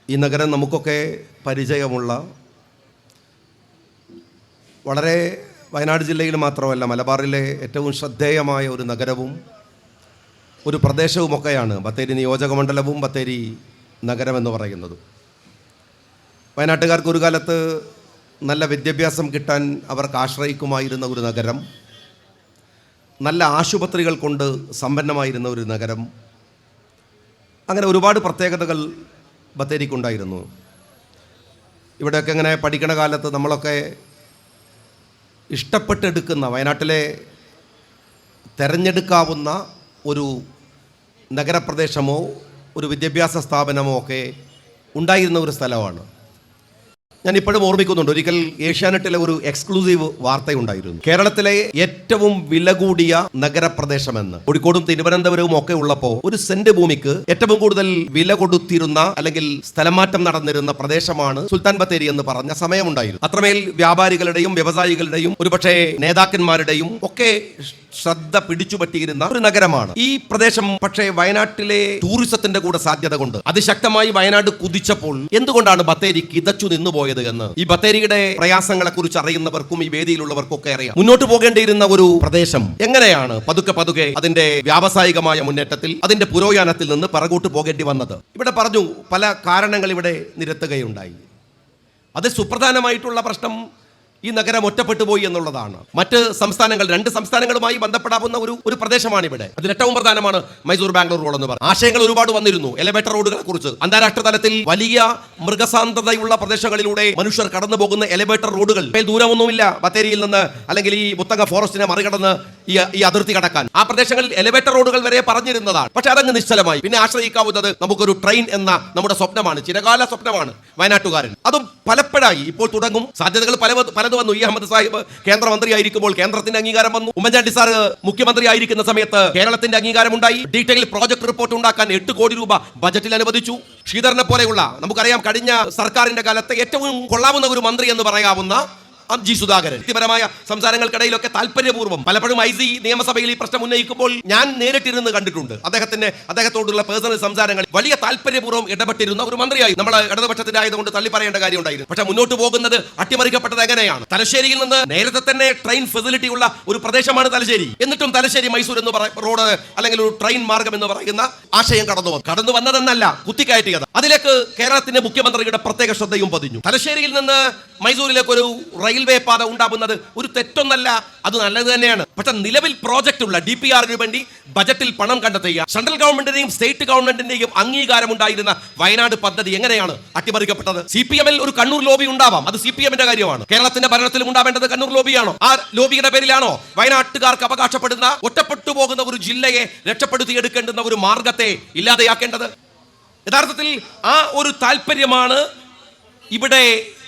ഈ നഗരം നമുക്കൊക്കെ പരിചയമുള്ള, വളരെ വയനാട് ജില്ലയിൽ മാത്രമല്ല മലബാറിലെ ഏറ്റവും ശ്രദ്ധേയമായ ഒരു നഗരവും ഒരു പ്രദേശവുമൊക്കെയാണ് ബത്തേരി നിയോജകമണ്ഡലവും ബത്തേരി നഗരമെന്ന് പറയുന്നത്. വയനാട്ടുകാർക്ക് ഒരു കാലത്ത് നല്ല വിദ്യാഭ്യാസം കിട്ടാൻ അവർക്ക് ആശ്രയിക്കുമായിരുന്ന ഒരു നഗരം, നല്ല ആശുപത്രികൾ കൊണ്ട് സമ്പന്നമായിരുന്ന ഒരു നഗരം, അങ്ങനെ ഒരുപാട് പ്രത്യേകതകൾ ബത്തേരിക്കുണ്ടായിരുന്നു. ഇവിടെയൊക്കെ ഇങ്ങനെ പഠിക്കണ കാലത്ത് നമ്മളൊക്കെ ഇഷ്ടപ്പെട്ടെടുക്കുന്ന, വയനാട്ടിലെ തിരഞ്ഞെടുക്കാവുന്ന ഒരു നഗരപ്രദേശമോ ഒരു വിദ്യാഭ്യാസ സ്ഥാപനമോ ഒക്കെ ഉണ്ടായിരുന്ന ഒരു സ്ഥലമാണ്. ഞാൻ ഇപ്പോഴും ഓർമ്മിക്കുന്നുണ്ട്, ഒരിക്കൽ ഏഷ്യാനെറ്റിലെ ഒരു എക്സ്ക്ലൂസീവ് വാർത്തയുണ്ടായിരുന്നു. കേരളത്തിലെ ഏറ്റവും വില കൂടിയ നഗരപ്രദേശമെന്ന്. കോഴിക്കോടും തിരുവനന്തപുരവും ഒക്കെ ഉള്ളപ്പോൾ ഒരു സെന്റ് ഭൂമിക്ക് ഏറ്റവും കൂടുതൽ വില കൊടുത്തിരുന്ന അല്ലെങ്കിൽ സ്ഥലമാറ്റം നടന്നിരുന്ന പ്രദേശമാണ് സുൽത്താൻ ബത്തേരി എന്ന് പറഞ്ഞ സമയമുണ്ടായിരുന്നു. അത്രമേൽ വ്യാപാരികളുടെയും വ്യവസായികളുടെയും ഒരുപക്ഷെ നേതാക്കന്മാരുടെയും ഒക്കെ ശ്രദ്ധ പിടിച്ചുപറ്റിയിരുന്ന ഒരു നഗരമാണ് ഈ പ്രദേശം. പക്ഷേ വയനാട്ടിലെ ടൂറിസത്തിന്റെ കൂടെ സാധ്യത കൊണ്ട് അതിശക്തമായി വയനാട് കുതിച്ചപ്പോൾ എന്തുകൊണ്ടാണ് ബത്തേരി കിതച്ചു നിന്നുപോയത് എന്ന് ഈ ബത്തേരിയുടെ പ്രയാസങ്ങളെ കുറിച്ച് അറിയുന്നവർക്കും ഈ വേദിയിലുള്ളവർക്കും ഒക്കെ അറിയാം. മുന്നോട്ട് പോകേണ്ടിയിരുന്ന ഒരു പ്രദേശം എങ്ങനെയാണ് പതുക്കെ പതുക്കെ അതിന്റെ വ്യാവസായികമായ മുന്നേറ്റത്തിൽ, അതിന്റെ പുരോഗമനത്തിൽ നിന്ന് പിറകോട്ട് പോകേണ്ടി വന്നത്? ഇവിടെ പറഞ്ഞു, പല കാരണങ്ങൾ ഇവിടെ നിരത്തുകയുണ്ടായി. അത് സുപ്രധാനമായിട്ടുള്ള പ്രശ്നം ഈ നഗരം ഒറ്റപ്പെട്ടു പോയി എന്നുള്ളതാണ്. മറ്റ് സംസ്ഥാനങ്ങൾ, 2 സംസ്ഥാനങ്ങളുമായി ബന്ധപ്പെടാവുന്ന ഒരു പ്രദേശമാണ് ഇവിടെ. അതിൽ ഏറ്റവും പ്രധാനമാണ് മൈസൂർ ബാംഗ്ലൂർ റോഡ് എന്ന് പറയുന്നത്. ആശയങ്ങൾ ഒരുപാട് വന്നിരുന്നു എലിവേറ്റർ റോഡുകളെ കുറിച്ച്. അന്താരാഷ്ട്ര തലത്തിൽ വലിയ മൃഗസാന്ദ്രതയുള്ള പ്രദേശങ്ങളിലൂടെ മനുഷ്യർ കടന്നു പോകുന്ന എലിവേറ്റർ റോഡുകൾ, ദൂരമൊന്നുമില്ല ബത്തേരിയിൽ നിന്ന് അല്ലെങ്കിൽ ഈ മുത്തങ്ങ ഫോറസ്റ്റിനെ മറികടന്ന് ഈ അതിർത്തി കടക്കാൻ. ആ പ്രദേശങ്ങളിൽ എലിവേറ്റർ റോഡുകൾ വരെ പറഞ്ഞിരുന്നതാണ്. പക്ഷെ അതങ്ങ് നിശ്ചലമായി. പിന്നെ ആശ്രയിക്കാവുന്നത് നമുക്കൊരു ട്രെയിൻ എന്ന നമ്മുടെ സ്വപ്നമാണ്, ചിരകാല സ്വപ്നമാണ് വയനാട്ടുകാരൻ. അതും പലപ്പോഴായി ഇപ്പോൾ തുടങ്ങും. സാധ്യതകൾ പലതും വന്നു. ഈ അഹമ്മദ് സാഹിബ് കേന്ദ്രമന്ത്രിയായിരിക്കുമ്പോൾ കേന്ദ്രത്തിന്റെ അംഗീകാരം വന്നു. ഉമ്മൻചാണ്ടി സാർ മുഖ്യമന്ത്രി ആയിരിക്കുന്ന സമയത്ത് കേരളത്തിന്റെ അംഗീകാരം ഉണ്ടായി. ഡീറ്റെയിൽ പ്രോജക്ട് റിപ്പോർട്ട് ഉണ്ടാക്കാൻ 8 കോടി രൂപ ബജറ്റിൽ അനുവദിച്ചു. ശ്രീധരനെ പോലെയുള്ള, നമുക്കറിയാം കഴിഞ്ഞ സർക്കാരിന്റെ കാലത്ത് ഏറ്റവും കൊള്ളാവുന്ന ഒരു മന്ത്രി എന്ന് പറയാവുന്ന ജി സുധാകരൻ, വ്യക്തിപരമായ സംസാരങ്ങൾക്കിടയിലൊക്കെ താല്പര്യപൂർവ്വം പലപ്പോഴും IC നിയമസഭയിൽ ഈ പ്രശ്നം ഉന്നയിക്കുമ്പോൾ ഞാൻ നേരിട്ടിരുന്ന് കണ്ടിട്ടുണ്ട്. അദ്ദേഹത്തോടുള്ള പേഴ്സണൽ സംസാരങ്ങൾ വലിയ താല്പര്യപൂർവ്വം ഇടപെട്ടിരുന്ന ഒരു മന്ത്രിയായി. നമ്മൾ ഇടതുപക്ഷത്തിന്റെ ആയതുകൊണ്ട് തള്ളി പറയേണ്ട കാര്യം ഉണ്ടായിരുന്നു. പക്ഷെ മുന്നോട്ട് പോകുന്നത് അട്ടിമറിക്കപ്പെട്ടത് എങ്ങനെയാണ്? തലശ്ശേരിയിൽ നിന്ന് നേരത്തെ തന്നെ ട്രെയിൻ ഫെസിലിറ്റി ഉള്ള ഒരു പ്രദേശമാണ് തലശ്ശേരി. എന്നിട്ടും തലശ്ശേരി മൈസൂർ എന്ന് റോഡ് അല്ലെങ്കിൽ ഒരു ട്രെയിൻ മാർഗം എന്ന് പറയുന്ന ആശയം കടന്നു വന്നതെന്നല്ല, കുത്തിക്കയറ്റിയത്. അതിലേക്ക് കേരളത്തിന്റെ മുഖ്യമന്ത്രിയുടെ പ്രത്യേക ശ്രദ്ധയും പതിഞ്ഞു. തലശ്ശേരിയിൽ നിന്ന് മൈസൂരിലേക്ക് ഒരു റെയിൽവേ പാത ഉണ്ടാകുന്നത് ഒരു തെറ്റൊന്നല്ല, അത് നല്ലത് തന്നെയാണ്. പക്ഷെ നിലവിൽ പ്രോജക്റ്റ് ഉള്ള DPRന് വേണ്ടി ബജറ്റിൽ പണം കണ്ടെത്തുക, സെൻട്രൽ ഗവൺമെന്റിന്റെയും സ്റ്റേറ്റ് ഗവൺമെന്റിന്റെയും അംഗീകാരം ഉണ്ടായിരുന്ന വയനാട് പദ്ധതി എങ്ങനെയാണ് അട്ടിമറിക്കപ്പെട്ടത്? CPM-ൽ ഒരു കണ്ണൂർ ലോബി ഉണ്ടാവാം, അത് CPM-ന്റെ കാര്യമാണ്. കേരളത്തിന്റെ ഭരണത്തിലും ഉണ്ടാവേണ്ടത് കണ്ണൂർ ലോബിയാണോ? ആ ലോബിയുടെ പേരിലാണോ വയനാട്ടുകാർക്ക് അവകാശപ്പെടുന്ന, ഒറ്റപ്പെട്ടു പോകുന്ന ഒരു ജില്ലയെ രക്ഷപ്പെടുത്തിയെടുക്കേണ്ടുന്ന ഒരു മാർഗത്തെ ഇല്ലാതെയാക്കേണ്ടത്? യഥാർത്ഥത്തിൽ ആ ഒരു താല്പര്യമാണ് ഇവിടെ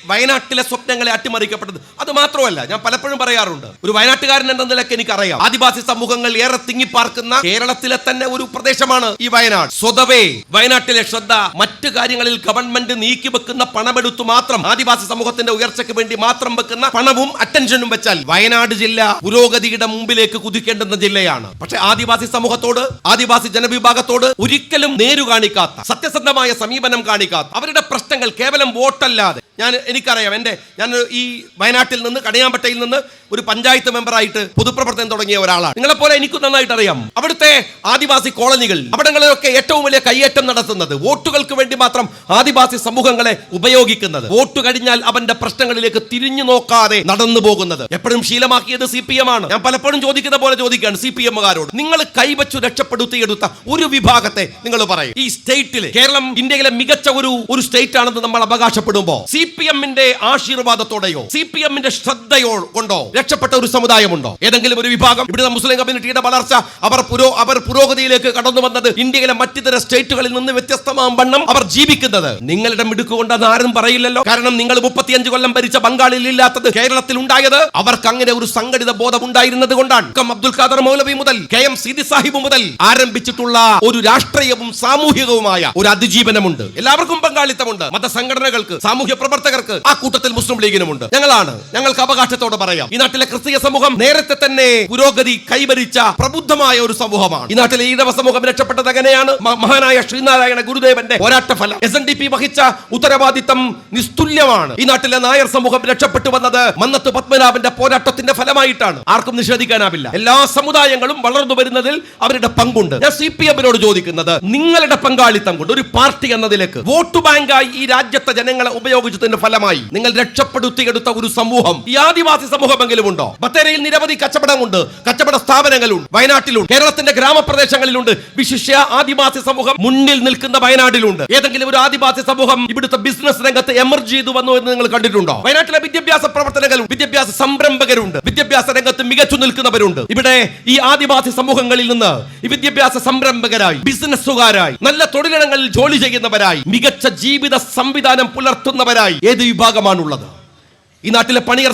വയനാട്ടിലെ സ്വപ്നങ്ങളെ അട്ടിമറിക്കപ്പെട്ടത്. അത് മാത്രമല്ല, ഞാൻ പലപ്പോഴും പറയാറുണ്ട്, ഒരു വയനാട്ടുകാരൻ എന്ന നിലയ്ക്ക് എനിക്കറിയാം, ആദിവാസി സമൂഹങ്ങൾ ഏറെ തിങ്ങിപ്പാർക്കുന്ന കേരളത്തിലെ തന്നെ ഒരു പ്രദേശമാണ് ഈ വയനാട്. സ്വതവേ വയനാട്ടിലെ ശ്രദ്ധ മറ്റു കാര്യങ്ങളിൽ ഗവൺമെന്റ് നീക്കി വെക്കുന്ന പണമെടുത്തു മാത്രം, ആദിവാസി സമൂഹത്തിന്റെ ഉയർച്ചയ്ക്ക് വേണ്ടി മാത്രം വെക്കുന്ന പണവും അറ്റൻഷനും വെച്ചാൽ വയനാട് ജില്ല പുരോഗതിയുടെ മുമ്പിലേക്ക് കുതിക്കേണ്ടുന്ന ജില്ലയാണ്. പക്ഷെ ആദിവാസി സമൂഹത്തോട്, ആദിവാസി ജനവിഭാഗത്തോട് ഒരിക്കലും നേരു കാണിക്കാത്ത, സത്യസന്ധമായ സമീപനം കാണിക്കാത്ത, അവരുടെ പ്രശ്നങ്ങൾ കേവലം വോട്ടല്ലാതെ, എനിക്കറിയാം, ഞാൻ ഈ വയനാട്ടിൽ നിന്ന്, കണിയാമ്പറ്റയിൽ നിന്ന് ഒരു പഞ്ചായത്ത് മെമ്പറായിട്ട് പൊതുപ്രവർത്തനം തുടങ്ങിയ ഒരാളാണ്. നിങ്ങളെപ്പോലെ എനിക്കും നന്നായിട്ട് അറിയാം, അവിടുത്തെ ആദിവാസി കോളനികൾ, അവിടങ്ങളിലൊക്കെ ഏറ്റവും വലിയ കയ്യേറ്റം നടത്തുന്നത്, വോട്ടുകൾക്ക് വേണ്ടി മാത്രം ആദിവാസി സമൂഹങ്ങളെ ഉപയോഗിക്കുന്നത്, വോട്ട് കഴിഞ്ഞാൽ അവന്റെ പ്രശ്നങ്ങളിലേക്ക് തിരിഞ്ഞു നോക്കാതെ നടന്നു പോകുന്നത് എപ്പോഴും ശീലമാക്കിയത് CPM ആണ്. ഞാൻ പലപ്പോഴും ചോദിക്കുന്ന പോലെ ചോദിക്കുകയാണ് CPM-കാരോട്, നിങ്ങൾ കൈവച്ചു രക്ഷപ്പെടുത്തിയെടുത്ത ഒരു വിഭാഗത്തെ നിങ്ങൾ പറയും. ഈ സ്റ്റേറ്റിലെ, കേരളം ഇന്ത്യയിലെ മികച്ച ഒരു സ്റ്റേറ്റ് ആണെന്ന് നമ്മൾ അവകാശപ്പെടുമ്പോൾ CPM-ന്റെ ആശീർവാദത്തോടെയോ CPM-ന്റെ ശ്രദ്ധയോ കൊണ്ടോ രക്ഷപ്പെട്ട ഒരു സമുദായമുണ്ടോ? ഏതെങ്കിലും ഒരു വിഭാഗം? ഇവിടുത്തെ മുസ്ലിം കമ്മ്യൂണിറ്റിയുടെ വളർച്ച, അവർ പുരോഗതിയിലേക്ക് കടന്നു വന്നത് ഇന്ത്യയിലെ മറ്റിതര സ്റ്റേറ്റുകളിൽ നിന്ന് വ്യത്യസ്തമാം വണ്ണം അവർ ജീവിക്കുന്നത് നിങ്ങളുടെ മിടുക്കുകൊണ്ടെന്ന് ആരും പറയില്ലല്ലോ. കാരണം നിങ്ങൾ 35 കൊല്ലം ഭരിച്ച ബംഗാളിൽ ഇല്ലാത്തത് കേരളത്തിൽ ഉണ്ടായത് അവർക്ക് അങ്ങനെ ഒരു സംഘടിത ബോധം ഉണ്ടായിരുന്നത് കൊണ്ടാണ്. അബ്ദുൽ ഖാദർ മൗലവി മുതൽ KM സീതി സാഹിബ് മുതൽ ആരംഭിച്ചിട്ടുള്ള ഒരു രാഷ്ട്രീയവും സാമൂഹികവുമായ ഒരു അതിജീവനമുണ്ട്. എല്ലാവർക്കും പങ്കാളിത്തമുണ്ട്. മതസംഘടനകൾക്ക്, സാമൂഹ്യ പ്രവർത്തകർക്ക്, ആ കൂട്ടത്തിൽ മുസ്ലിം ലീഗിനുമുണ്ട്. ഞങ്ങളാണ് ഞങ്ങൾക്ക് അവകാശത്തോടെ പറയാം. ഈ നാട്ടിലെ ക്രിസ്തീയ സമൂഹം നേരത്തെ തന്നെ പുരോഗതി കൈവരിച്ച പ്രബുദ്ധമായ ഒരു സമൂഹമാണ്. ഈ നാട്ടിലെ ഈഴവ സമൂഹം രക്ഷപ്പെട്ടത് എങ്ങനെയാണ്? മഹാനായ ശ്രീനാരായണ ഗുരുദേവന്റെ പോരാട്ട ഫലം. SNDP വഹിച്ച ഉത്തരവാദിത്തം നിസ്തുല്യമാണ്. ഈ നാട്ടിലെ നായർ സമൂഹം രക്ഷപ്പെട്ടു വന്നത് മന്നത്ത് പത്മനാഭന്റെ പോരാട്ടത്തിന്റെ ഫലമായിട്ടാണ്. ആർക്കും നിഷേധിക്കാനാവില്ല. എല്ലാ സമുദായങ്ങളും വളർന്നു വരുന്നതിൽ അവരുടെ പങ്കുണ്ട്. ഞാൻ CPM-നോട് ചോദിക്കുന്നത്, നിങ്ങളുടെ പങ്കാളിത്തം കൊണ്ട് ഒരു പാർട്ടി എന്ന നിലക്ക് വോട്ട് ബാങ്കായി ഈ രാജ്യത്തെ ജനങ്ങളെ ഉപയോഗിച്ചതിന്റെ ഫലമായി നിങ്ങൾ രക്ഷപ്പെടുത്തിയെടുത്ത ഒരു സമൂഹം ഈ ആദിവാസി സമൂഹമെങ്കിലും ഉണ്ടോ? ബത്തേരയിൽ നിരവധി കച്ചവടമുണ്ട്, കച്ചവട സ്ഥാപനങ്ങളുണ്ട്, വയനാട്ടിലുണ്ട്, കേരളത്തിന്റെ ഗ്രാമപ്രദേശങ്ങളിലുണ്ട്. വിശിഷ്യ ആദിവാസി സമൂഹം മുന്നിൽ നിൽക്കുന്ന വയനാട്ടിലുണ്ട്. ഏതെങ്കിലും ഒരു ആദിവാസി സമൂഹം ഇവിടുത്തെ ബിസിനസ് രംഗത്ത് എമർജ് ചെയ്തു വന്നു എന്ന് നിങ്ങൾ കണ്ടിട്ടുണ്ടോ? വയനാട്ടിലെ വിദ്യാഭ്യാസ പ്രവർത്തനങ്ങളും വിദ്യാഭ്യാസ സംരംഭകരുണ്ട്, വിദ്യാഭ്യാസ രംഗത്ത് മികച്ചു നിൽക്കുന്നവരുണ്ട്. ഇവിടെ ഈ ആദിവാസി സമൂഹങ്ങളിൽ നിന്ന് ഈ വിദ്യാഭ്യാസ സംരംഭകരായി, ബിസിനസ്സുകാരായി, നല്ല തൊഴിലിടങ്ങളിൽ ജോലി ചെയ്യുന്നവരായി, മികച്ച ജീവിത സംവിധാനം പുലർത്തുന്നവരായി ഏത് വിഭാഗമാണുള്ളത്? ഈ നാട്ടിലെ പണിയർ